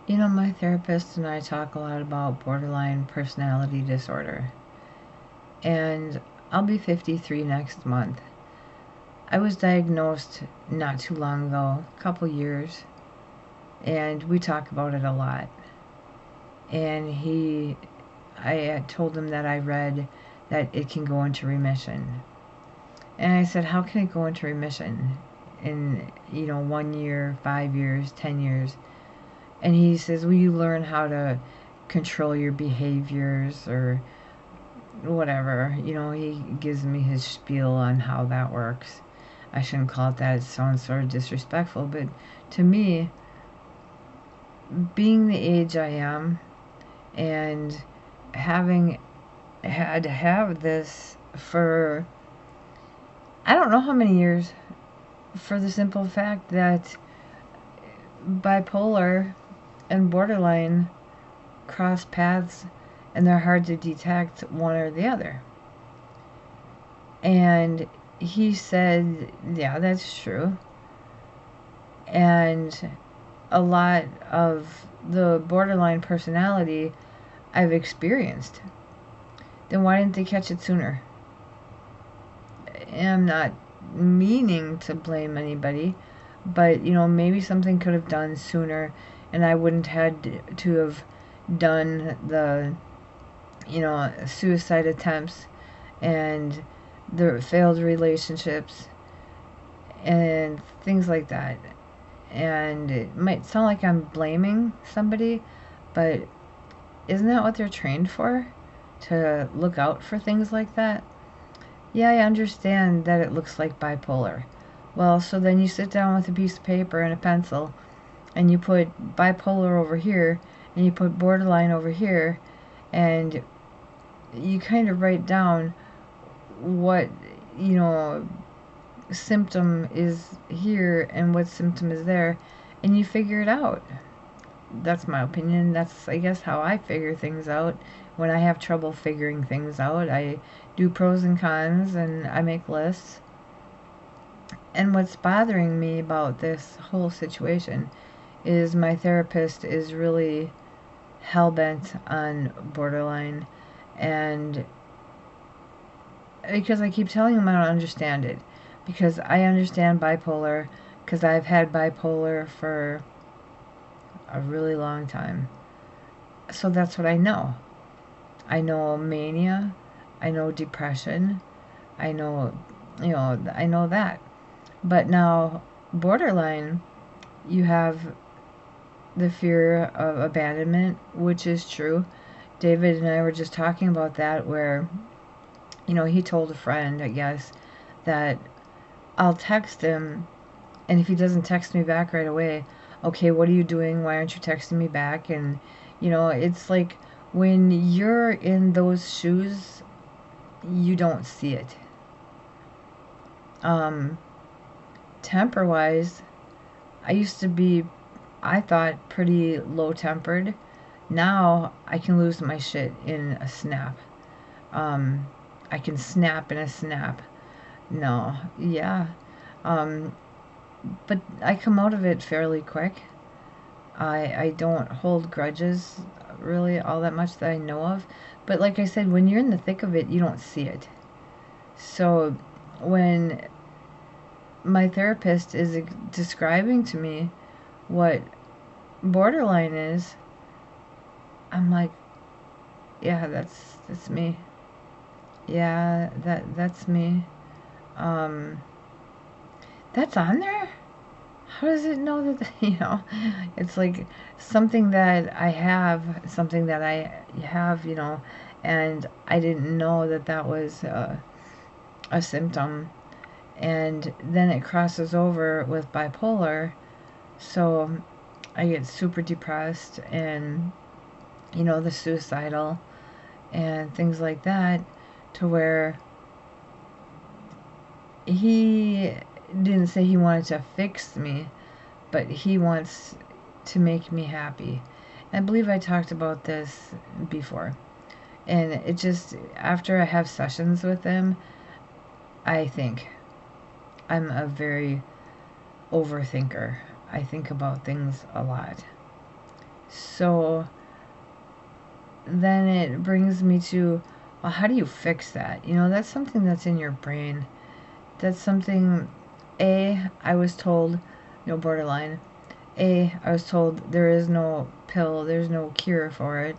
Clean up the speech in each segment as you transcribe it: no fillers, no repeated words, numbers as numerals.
You know, my therapist and I talk a lot about borderline personality disorder. And I'll be 53 next month. I was diagnosed not too long ago, a couple years, and we talk about it a lot. And I told him that I read that it can go into remission. And I said, how can it go into remission in, 1 year, 5 years, 10 years? And he says, well, you learn how to control your behaviors or whatever. He gives me his spiel on how that works. I shouldn't call it that. It sounds sort of disrespectful. But to me, being the age I am and having had to have this for I don't know how many years, for the simple fact that bipolar and borderline cross paths and they're hard to detect one or the other. And he said, yeah, that's true. And a lot of the borderline personality I've experienced. Then why didn't they catch it sooner? And I'm not meaning to blame anybody, but maybe something could have done sooner and I wouldn't had to have done the suicide attempts and the failed relationships and things like that. And it might sound like I'm blaming somebody, but isn't that what they're trained for? To look out for things like that? Yeah, I understand that it looks like bipolar. Well, so then you sit down with a piece of paper and a pencil and you put bipolar over here and you put borderline over here and you kind of write down what, symptom is here and what symptom is there and you figure it out. That's my opinion. That's, I guess, how I figure things out. When I have trouble figuring things out, I do pros and cons and I make lists. And what's bothering me about this whole situation is my therapist is really hell-bent on borderline, and because I keep telling him I don't understand it, because I understand bipolar because I've had bipolar for a really long time. So that's what I know. I know mania, I know depression, I know, I know that. But now, borderline, you have the fear of abandonment, which is true. David and I were just talking about that, where, he told a friend, I guess, that I'll text him, and if he doesn't text me back right away, okay, what are you doing? Why aren't you texting me back? And, it's like when you're in those shoes, you don't see it. Temper wise, I used to be, I thought, pretty low tempered. Now I can lose my shit in a snap. I can snap in a snap. No, yeah. Um, but I come out of it fairly quick. I don't hold grudges really all that much that I know of. But like I said, when you're in the thick of it, you don't see it. So when my therapist is describing to me what borderline is, I'm like, yeah, that's me. Yeah, that's me. Um, that's on there? How does it know that, it's like something that I have, and I didn't know that that was a symptom. And then it crosses over with bipolar, so I get super depressed and, the suicidal and things like that, to where he didn't say he wanted to fix me, but he wants to make me happy. And I believe I talked about this before. And it just, after I have sessions with him, I think I'm a very overthinker. I think about things a lot. So then it brings me to, well, how do you fix that? That's something that's in your brain. That's something, I was told, borderline. I was told there is no pill, there's no cure for it.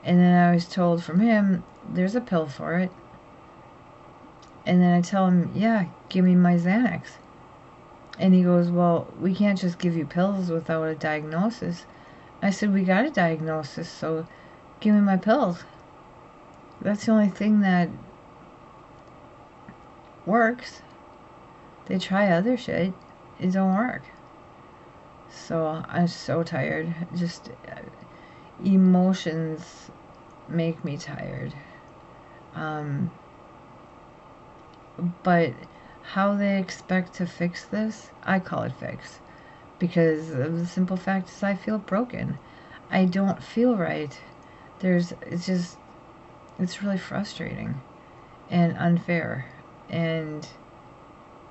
And then I was told from him, there's a pill for it. And then I tell him, yeah, give me my Xanax. And he goes, well, we can't just give you pills without a diagnosis. I said, we got a diagnosis, so give me my pills. That's the only thing that works. They try other shit. It don't work. So I'm so tired. Just emotions make me tired. But how they expect to fix this, I call it fix. Because of the simple fact is I feel broken. I don't feel right. It's really frustrating and unfair. And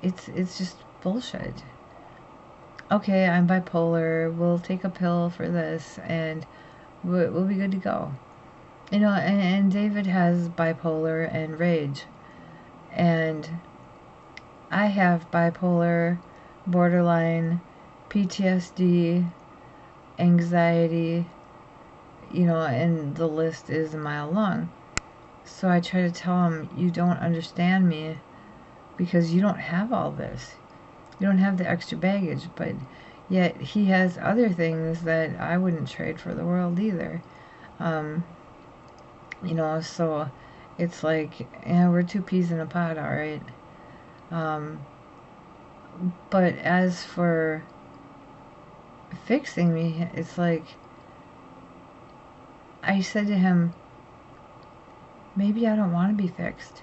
it's just bullshit. Okay, I'm bipolar. We'll take a pill for this and we'll be good to go. And David has bipolar and rage. And I have bipolar, borderline, PTSD, anxiety, and the list is a mile long. So I try to tell him, you don't understand me because you don't have all this. You don't have the extra baggage, but yet he has other things that I wouldn't trade for the world either. So it's like, yeah, we're two peas in a pod, all right. But as for fixing me, it's like, I said to him, maybe I don't want to be fixed.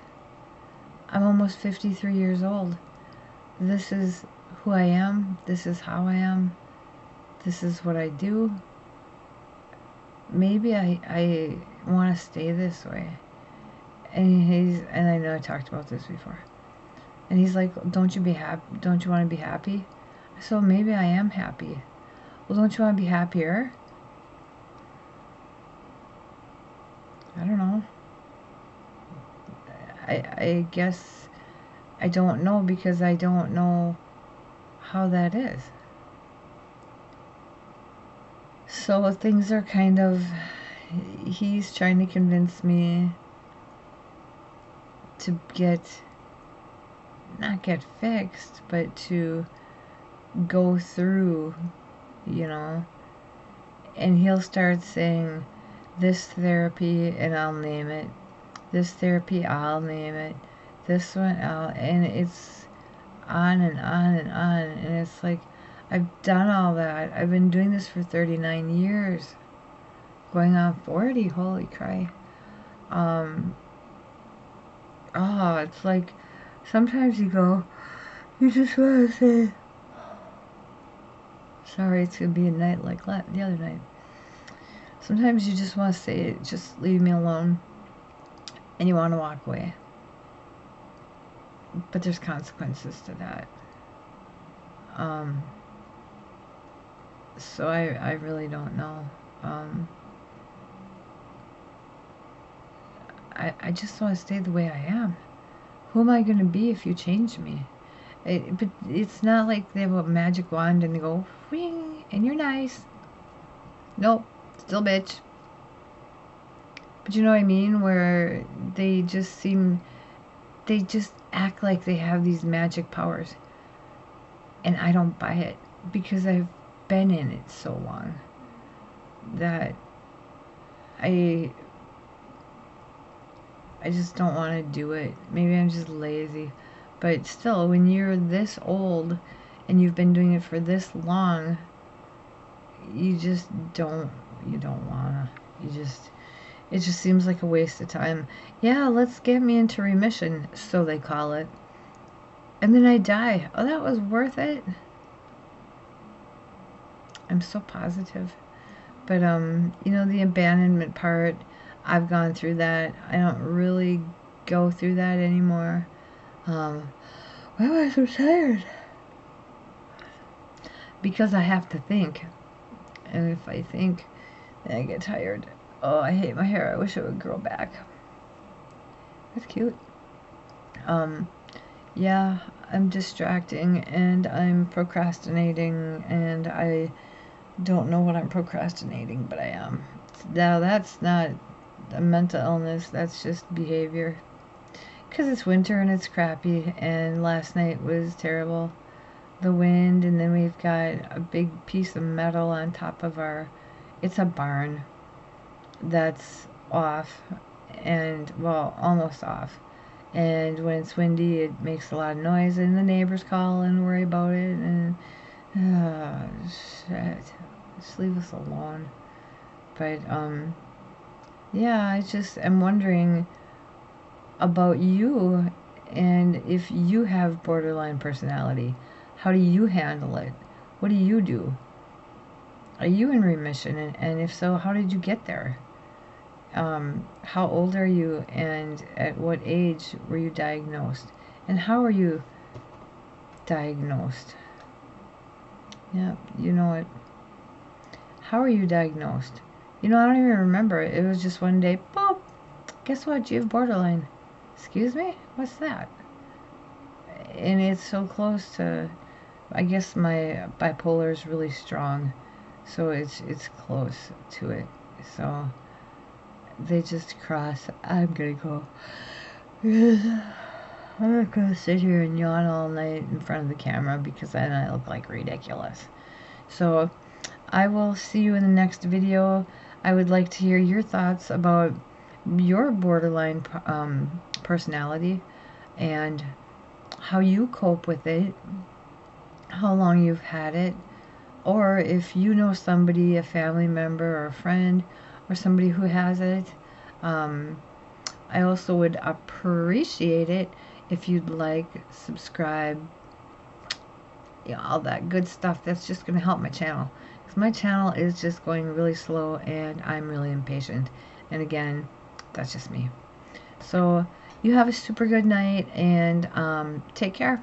I'm almost 53 years old. This is who I am. This is how I am. This is what I do. Maybe I want to stay this way. And I know I talked about this before. And he's like, don't you be happy? Don't you want to be happy? So maybe I am happy. Well, don't you want to be happier? I don't know. I guess I don't know because I don't know how that is. So things are kind of, he's trying to convince me to not get fixed, but to go through, and he'll start saying this therapy and I'll name it, this therapy I'll name it, this one and it's on and on and on, and it's like, I've done all that. I've been doing this for 39 years, going on 40, holy cry. It's like, sometimes you just want to say, sorry, it's going to be a night like the other night. Sometimes you just want to say, just leave me alone, and you want to walk away. But there's consequences to that. So I really don't know. I just want to stay the way I am. Who am I going to be if you change me? But it's not like they have a magic wand and they go, wing, and you're nice. Nope, still bitch. But you know what I mean? Where they just act like they have these magic powers. And I don't buy it because I've been in it so long that I just don't want to do it. Maybe I'm just lazy. But still, when you're this old and you've been doing it for this long, you don't wanna. It just seems like a waste of time. Yeah, let's get me into remission, so they call it. And then I die. Oh, that was worth it. I'm so positive. But, the abandonment part, I've gone through that. I don't really go through that anymore. Why am I so tired? Because I have to think. And if I think, and I get tired. Oh, I hate my hair. I wish it would grow back. That's cute. Yeah, I'm distracting and I'm procrastinating and I don't know what I'm procrastinating, but I am. Now that's not a mental illness, that's just behavior. Because it's winter and it's crappy, and last night was terrible. The wind, and then we've got a big piece of metal on top of our. It's a barn that's off, and well, almost off. And when it's windy, it makes a lot of noise, and the neighbors call and worry about it, and shit, just leave us alone. But yeah, I just am wondering about you, and if you have borderline personality, how do you handle it? What do you do? Are you in remission? And if so, how did you get there? How old are you, and at what age were you diagnosed? And how were you diagnosed? Yeah, you know it. How are you diagnosed? I don't even remember. It was just one day, boop, guess what? You have borderline. Excuse me? What's that? And it's so close to, I guess my bipolar is really strong, so it's close to it. So they just cross. I'm gonna go. I'm not gonna sit here and yawn all night in front of the camera because then I look like ridiculous. So I will see you in the next video. I would like to hear your thoughts about your borderline personality and how you cope with it, how long you've had it, or if you know somebody, a family member or a friend or somebody who has it. I also would appreciate it if you'd like, subscribe, all that good stuff. That's just going to help my channel. Because my channel is just going really slow and I'm really impatient. And again, that's just me. So you have a super good night and take care.